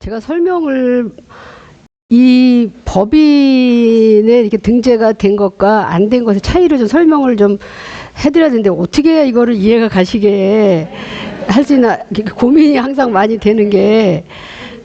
제가 설명을 이 법인에 이렇게 등재가 된 것과 안 된 것의 차이를 좀 설명을 좀 해드려야 되는데 어떻게 해야 이거를 이해가 가시게 할 수 있나 고민이 항상 많이 되는 게,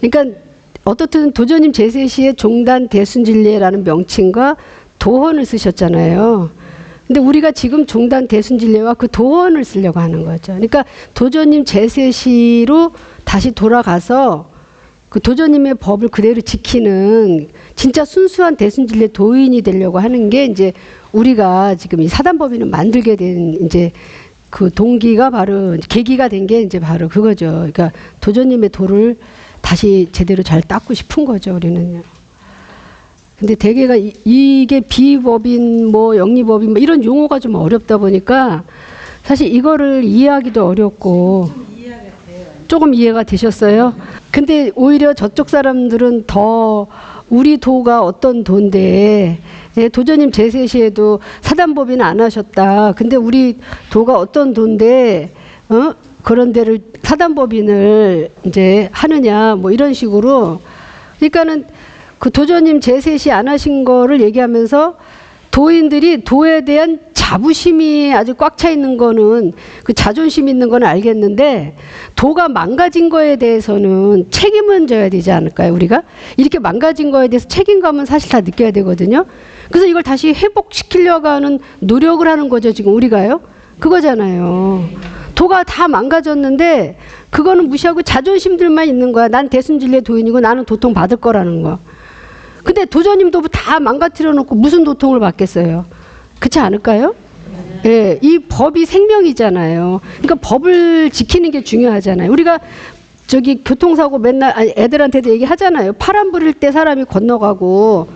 그러니까 어떻든 도전님 제세 시에 종단 대순진례라는 명칭과 도헌을 쓰셨잖아요. 근데 우리가 지금 종단 대순진례와 그 도헌을 쓰려고 하는 거죠. 그러니까 도전님 제세 시로 다시 돌아가서 그 도전님의 법을 그대로 지키는 진짜 순수한 대순진례 도인이 되려고 하는 게 이제 우리가 지금 이 사단법인을 만들게 된 이제 그 동기가 바로 계기가 된 게 이제 바로 그거죠. 그러니까 도전님의 도를 다시 제대로 잘 닦고 싶은 거죠, 우리는요. 근데 대개가 이게 비법인 뭐 영리법인 뭐 이런 용어가 좀 어렵다 보니까 사실 이거를 이해하기도 어렵고. 조금 이해가 되셨어요? 근데 오히려 저쪽 사람들은 더 우리 도가 어떤 도인데, 예, 도전님 제세 시에도 사단법인은 안 하셨다. 근데 우리 도가 어떤 도인데, 그런 데를 사단법인을 이제 하느냐, 뭐 이런 식으로. 그러니까는 그 도전님 제세 시 안 하신 거를 얘기하면서 도인들이 도에 대한 자부심이 아주 꽉 차 있는 거는, 그 자존심 있는 건 알겠는데 도가 망가진 거에 대해서는 책임은 져야 되지 않을까요? 우리가 이렇게 망가진 거에 대해서 책임감은 사실 다 느껴야 되거든요. 그래서 이걸 다시 회복시키려고 하는 노력을 하는 거죠, 지금 우리가요. 그거잖아요. 도가 다 망가졌는데 그거는 무시하고 자존심들만 있는 거야. 난 대순진례 도인이고 나는 도통 받을 거라는 거. 근데 도전님도 다 망가뜨려 놓고 무슨 도통을 받겠어요? 그렇지 않을까요? 예, 이 법이 생명이잖아요. 그러니까 법을 지키는 게 중요하잖아요. 우리가 저기 교통사고 맨날 애들한테도 얘기하잖아요. 파란 불일 때 사람이 건너가고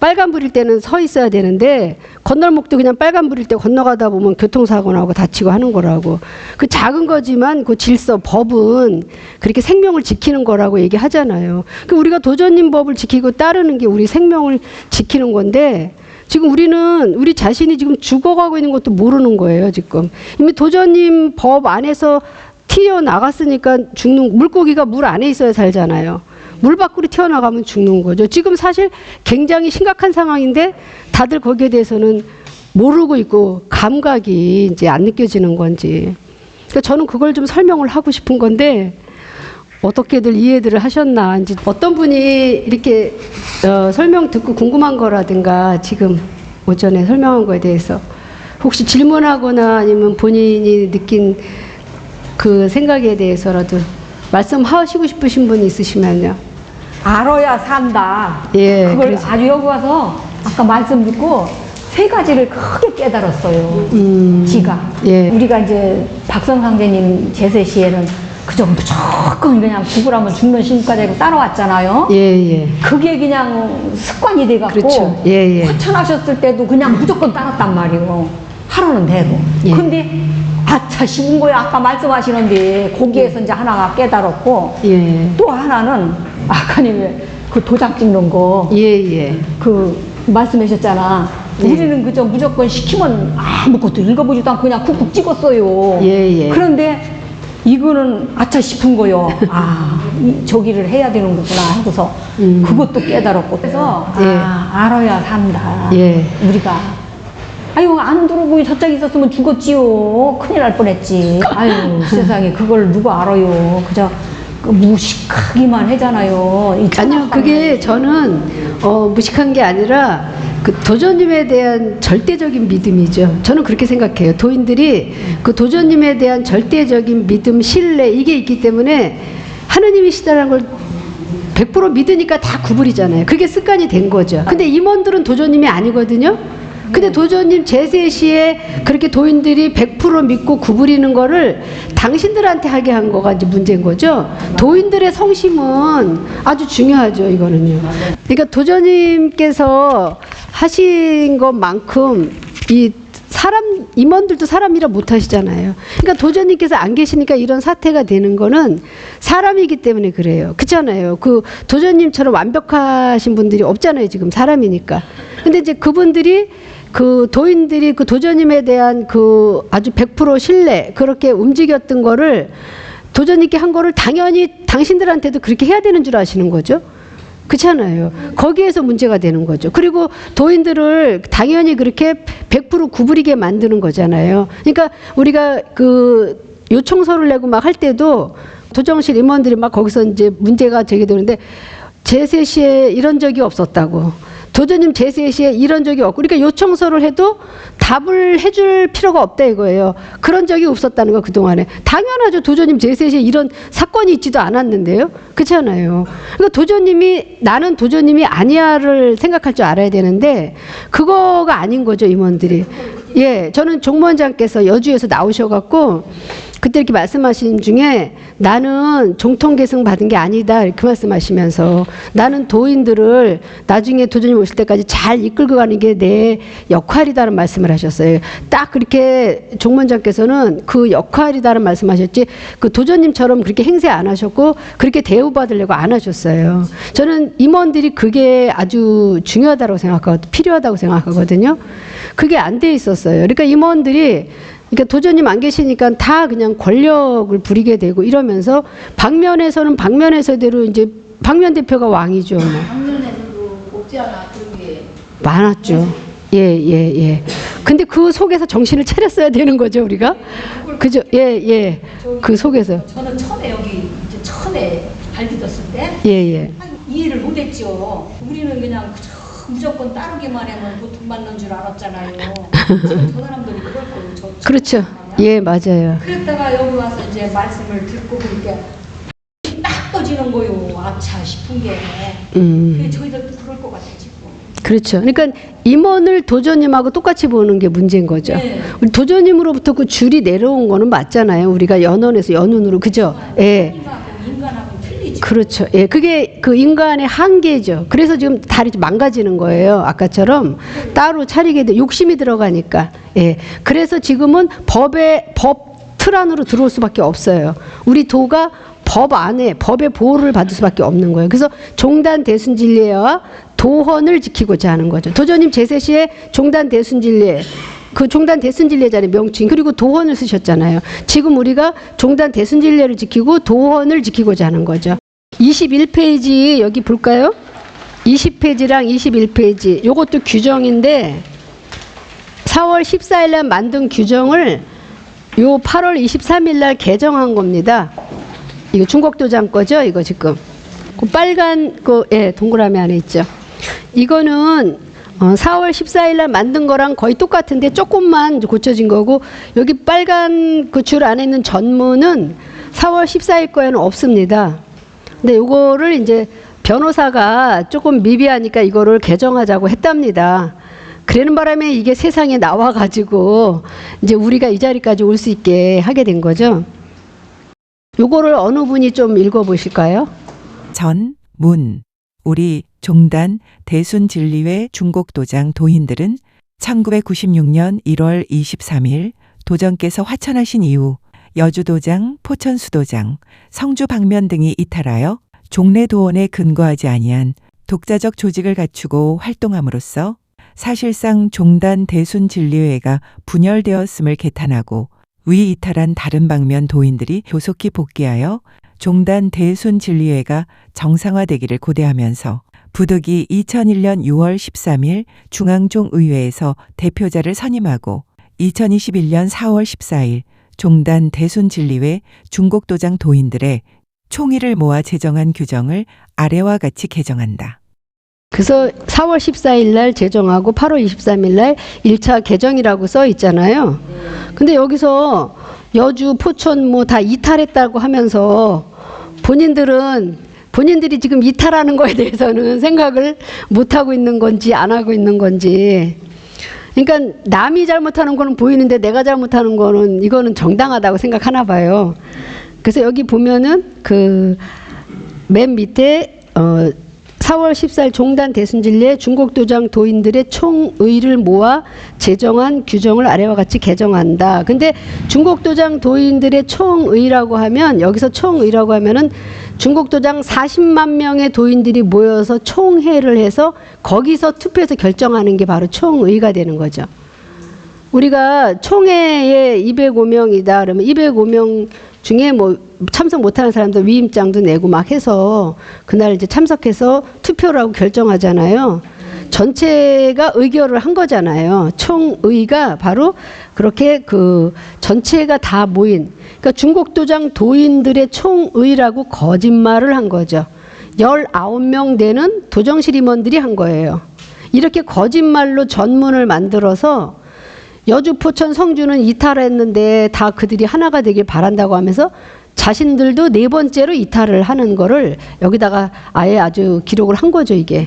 빨간 불일 때는 서 있어야 되는데 건널목도 그냥 빨간 불일 때 건너가다 보면 교통사고 나고 다치고 하는 거라고. 그 작은 거지만 그 질서, 법은 그렇게 생명을 지키는 거라고 얘기하잖아요. 그 우리가 도전님 법을 지키고 따르는 게 우리 생명을 지키는 건데 지금 우리는 우리 자신이 지금 죽어가고 있는 것도 모르는 거예요, 지금. 이미 도전님 법 안에서 튀어나갔으니까 죽는, 물고기가 물 안에 있어야 살잖아요. 물 밖으로 튀어나가면 죽는 거죠. 지금 사실 굉장히 심각한 상황인데 다들 거기에 대해서는 모르고 있고 감각이 이제 안 느껴지는 건지. 그러니까 저는 그걸 좀 설명을 하고 싶은 건데 어떻게들 이해들을 하셨나. 이제 어떤 분이 이렇게 설명 듣고 궁금한 거라든가 지금 오전에 설명한 거에 대해서 혹시 질문하거나 아니면 본인이 느낀 그 생각에 대해서라도 말씀하시고 싶으신 분이 있으시면요. 알아야 산다. 예, 그걸 그래서. 아주 여기 와서 아까 말씀 듣고 세 가지를 크게 깨달았어요. 지가. 예. 우리가 이제 박성상제님 제세 시에는 그저 무조건 그냥 죽으라면 죽는 신까지 되고 따라왔잖아요. 예, 예. 그게 그냥 습관이 돼갖고. 그렇죠. 예, 예. 화천하셨을 때도 그냥 무조건 따랐단 말이에요. 하라는 대로. 예. 근데 아차 싶은 거야. 아까 말씀하시는데 거기에서 이제 하나가 깨달았고. 예. 또 하나는 아까님이 그 도장 찍는 거. 예, 예. 그 말씀하셨잖아. 예. 우리는 그저 무조건 시키면 아무것도 읽어보지도 않고 그냥 쿡쿡 찍었어요. 예, 예. 그런데 이거는 아차 싶은 거요. 저기를 해야 되는 거구나 하고서 그것도 깨달았고. 그래서 예. 알아야 산다. 예. 우리가. 아유, 안 들어보고 저짝에 있었으면 죽었지요. 큰일 날 뻔했지. 아유, 세상에 그걸 누가 알아요. 그저 그 무식하기만 하잖아요. 아니요, 그게 저는 무식한 게 아니라 그 도전님에 대한 절대적인 믿음이죠. 저는 그렇게 생각해요. 도인들이 그 도전님에 대한 절대적인 믿음, 신뢰 이게 있기 때문에 하느님이시다라는 걸 100% 믿으니까 다 구부리잖아요. 그게 습관이 된 거죠. 근데 임원들은 도전님이 아니거든요. 근데 도전님 제세 시에 그렇게 도인들이 100% 믿고 구부리는 거를 당신들한테 하게 한 거가 이제 문제인 거죠. 도인들의 성심은 아주 중요하죠, 이거는요. 그러니까 도전님께서 하신 것만큼 이 사람, 임원들도 사람이라 못하시잖아요. 그러니까 도전님께서 안 계시니까 이런 사태가 되는 거는 사람이기 때문에 그래요. 그렇잖아요. 그 도전님처럼 완벽하신 분들이 없잖아요. 지금 사람이니까. 근데 이제 그분들이 그 도인들이 그 도전님에 대한 그 아주 100% 신뢰 그렇게 움직였던 거를 도전님께 한 거를 당연히 당신들한테도 그렇게 해야 되는 줄 아시는 거죠. 그렇잖아요. 거기에서 문제가 되는 거죠. 그리고 도인들을 당연히 그렇게 100% 구부리게 만드는 거잖아요. 그러니까 우리가 그 요청서를 내고 막 할 때도 도정실 임원들이 막 거기서 이제 문제가 제기되는데 제세 시에 이런 적이 없었다고. 도전님 제세 시에 이런 적이 없고, 그러니까 요청서를 해도 답을 해줄 필요가 없다 이거예요. 그런 적이 없었다는 거 그동안에. 당연하죠. 도전님 제세 시에 이런 사건이 있지도 않았는데요. 그렇잖아요. 그러니까 도전님이 나는 도전님이 아니야를 생각할 줄 알아야 되는데 그거가 아닌 거죠, 임원들이. 예, 저는 종무원장께서 여주에서 나오셔갖고 그때 이렇게 말씀하신 중에 나는 종통 계승 받은 게 아니다 이렇게 말씀하시면서 나는 도인들을 나중에 도전님 오실 때까지 잘 이끌고 가는 게 내 역할이다라는 말씀을 하셨어요. 딱 그렇게 종무원장께서는 그 역할이다라는 말씀하셨지 그 도전님처럼 그렇게 행세 안 하셨고 그렇게 대우받으려고 안 하셨어요. 저는 임원들이 그게 아주 중요하다고 생각하고 필요하다고 생각하거든요. 그게 안 돼 있었어요. 그러니까 임원들이 그러니까 도전님 안 계시니까 다 그냥 권력을 부리게 되고 이러면서 방면에서는 방면에서대로 이제 방면 대표가 왕이죠. 뭐. 방면에서도 없지 않아 그런 게 많았죠. 예. 근데 그 속에서 정신을 차렸어야 되는 거죠, 우리가. 그죠? 예. 그 속에서. 저는 처음에 여기 이제 처음에 발 디뎠을 때 예. 이해를 못했죠. 우리는 그냥 무조건 따르기만 하면 보통 받는 줄 알았잖아요. 저 사람들이 그럴 거예요. 그렇죠. 예, 맞아요. 그랬다가 여기 와서 이제 말씀을 듣고 그러니까 딱 떠지는 거요. 아차 싶은 게. 저희들도 그럴 것 같아 지금. 그렇죠. 그러니까 임원을 도전님하고 똑같이 보는 게 문제인 거죠. 네. 우리 도전님으로부터 그 줄이 내려온 거는 맞잖아요. 우리가 연원에서 연운으로 그죠? 예. 인간하고는 틀리죠. 그렇죠. 예, 그게 그 인간의 한계죠. 그래서 지금 다리 좀 망가지는 거예요. 아까처럼 따로 차리게 돼 욕심이 들어가니까. 예, 그래서 지금은 법 틀 안으로 들어올 수밖에 없어요. 우리 도가 법 안에 법의 보호를 받을 수밖에 없는 거예요. 그래서 종단 대순진리와 도헌을 지키고자 하는 거죠. 도전님 제세 시에 종단 대순진리 그 종단 대순진례잖아요, 명칭. 그리고 도헌을 쓰셨잖아요. 지금 우리가 종단 대순진례를 지키고 도헌을 지키고자 하는 거죠. 21페이지 여기 볼까요? 20페이지랑 21페이지 요것도 규정인데 4월 14일 날 만든 규정을 요 8월 23일 날 개정한 겁니다. 이거 중국도장 거죠? 이거 지금 그 빨간 동그라미 안에 있죠. 이거는 4월 14일 날 만든 거랑 거의 똑같은데 조금만 고쳐진 거고 여기 빨간 그 줄 안에 있는 전문은 4월 14일 거에는 없습니다. 근데 요거를 이제 변호사가 조금 미비하니까 이거를 개정하자고 했답니다. 그러는 바람에 이게 세상에 나와가지고 이제 우리가 이 자리까지 올 수 있게 하게 된 거죠. 요거를 어느 분이 좀 읽어보실까요? 전문 우리 종단 대순진리회 중곡도장 도인들은 1996년 1월 23일 도정께서 화천하신 이후 여주도장, 포천수도장, 성주 방면 등이 이탈하여 종래도원에 근거하지 아니한 독자적 조직을 갖추고 활동함으로써 사실상 종단 대순진리회가 분열되었음을 개탄하고 위 이탈한 다른 방면 도인들이 교속히 복귀하여 종단 대순진리회가 정상화되기를 고대하면서 부득이 2001년 6월 13일 중앙종의회에서 대표자를 선임하고 2021년 4월 14일 종단 대순진리회 중곡도장 도인들의 총의를 모아 제정한 규정을 아래와 같이 개정한다. 그래서 4월 14일 날 제정하고 8월 23일 날 1차 개정이라고 써 있잖아요. 근데 여기서 여주, 포천 뭐 다 이탈했다고 하면서 본인들이 지금 이탈하는 거에 대해서는 생각을 못 하고 있는 건지 안 하고 있는 건지. 그러니까 남이 잘못하는 거는 보이는데 내가 잘못하는 거는 이거는 정당하다고 생각하나 봐요. 그래서 여기 보면은 그 맨 밑에 4월 14일 종단 대순진리회 중곡도장 도인들의 총의를 모아 제정한 규정을 아래와 같이 개정한다. 근데 중곡도장 도인들의 총의라고 하면 여기서 총의라고 하면은 중곡도장 40만 명의 도인들이 모여서 총회를 해서 거기서 투표해서 결정하는 게 바로 총의가 되는 거죠. 우리가 총회에 205명이다 그러면 205명 중에 뭐 참석 못하는 사람들 위임장도 내고 막 해서 그날 이제 참석해서 투표를 하고 결정하잖아요. 전체가 의결을 한 거잖아요. 총의가 바로 그렇게 그 전체가 다 모인, 그러니까 중곡도장 도인들의 총의라고 거짓말을 한 거죠. 19명 되는 도정실 임원들이 한 거예요. 이렇게 거짓말로 전문을 만들어서 여주, 포천, 성주는 이탈했는데 다 그들이 하나가 되길 바란다고 하면서 자신들도 4번째로 이탈을 하는 거를 여기다가 아예 아주 기록을 한 거죠, 이게.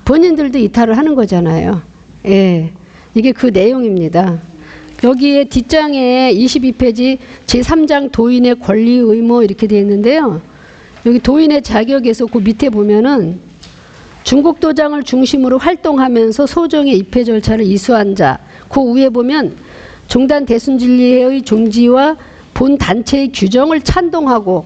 본인들도 이탈을 하는 거잖아요. 예. 이게 그 내용입니다. 여기에 뒷장에 22페이지 제3장 도인의 권리 의무 이렇게 되어 있는데요. 여기 도인의 자격에서 그 밑에 보면은 중곡도장을 중심으로 활동하면서 소정의 입회 절차를 이수한 자, 그 위에 보면 종단 대순진리회의 종지와 본 단체의 규정을 찬동하고,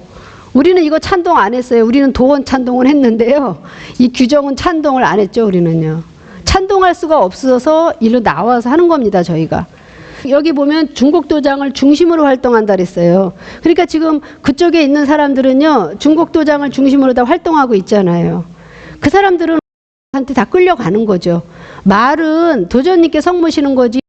우리는 이거 찬동 안 했어요. 우리는 도원 찬동을 했는데요. 이 규정은 찬동을 안 했죠, 우리는요. 찬동할 수가 없어서 일로 나와서 하는 겁니다, 저희가. 여기 보면 중곡도장을 중심으로 활동한다 그랬어요. 그러니까 지금 그쪽에 있는 사람들은요, 중곡도장을 중심으로 다 활동하고 있잖아요. 그 사람들은 한테 다 끌려가는 거죠. 말은 도전님께 성 모시는 거지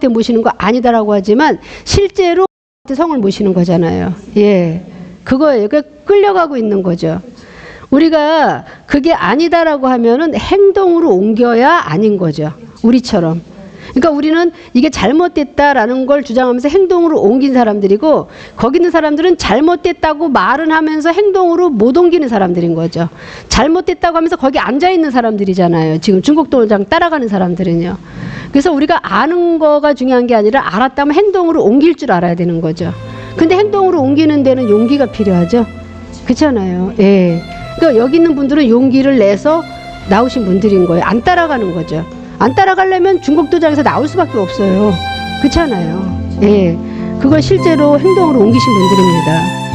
모시는 거 아니다라고 하지만 실제로 성을 모시는 거잖아요. 예, 그거예요. 그러니까 끌려가고 있는 거죠. 우리가 그게 아니다라고 하면은 행동으로 옮겨야 아닌 거죠. 우리처럼. 그러니까 우리는 이게 잘못됐다라는 걸 주장하면서 행동으로 옮긴 사람들이고, 거기 있는 사람들은 잘못됐다고 말은 하면서 행동으로 못 옮기는 사람들인 거죠. 잘못됐다고 하면서 거기 앉아 있는 사람들이잖아요. 지금 중곡도장 따라가는 사람들은요. 그래서 우리가 아는 거가 중요한 게 아니라 알았다면 행동으로 옮길 줄 알아야 되는 거죠. 근데 행동으로 옮기는 데는 용기가 필요하죠. 그렇잖아요. 예. 그러니까 여기 있는 분들은 용기를 내서 나오신 분들인 거예요. 안 따라가는 거죠. 안 따라가려면 중곡도장에서 나올 수밖에 없어요. 그렇잖아요. 예. 그걸 실제로 행동으로 옮기신 분들입니다.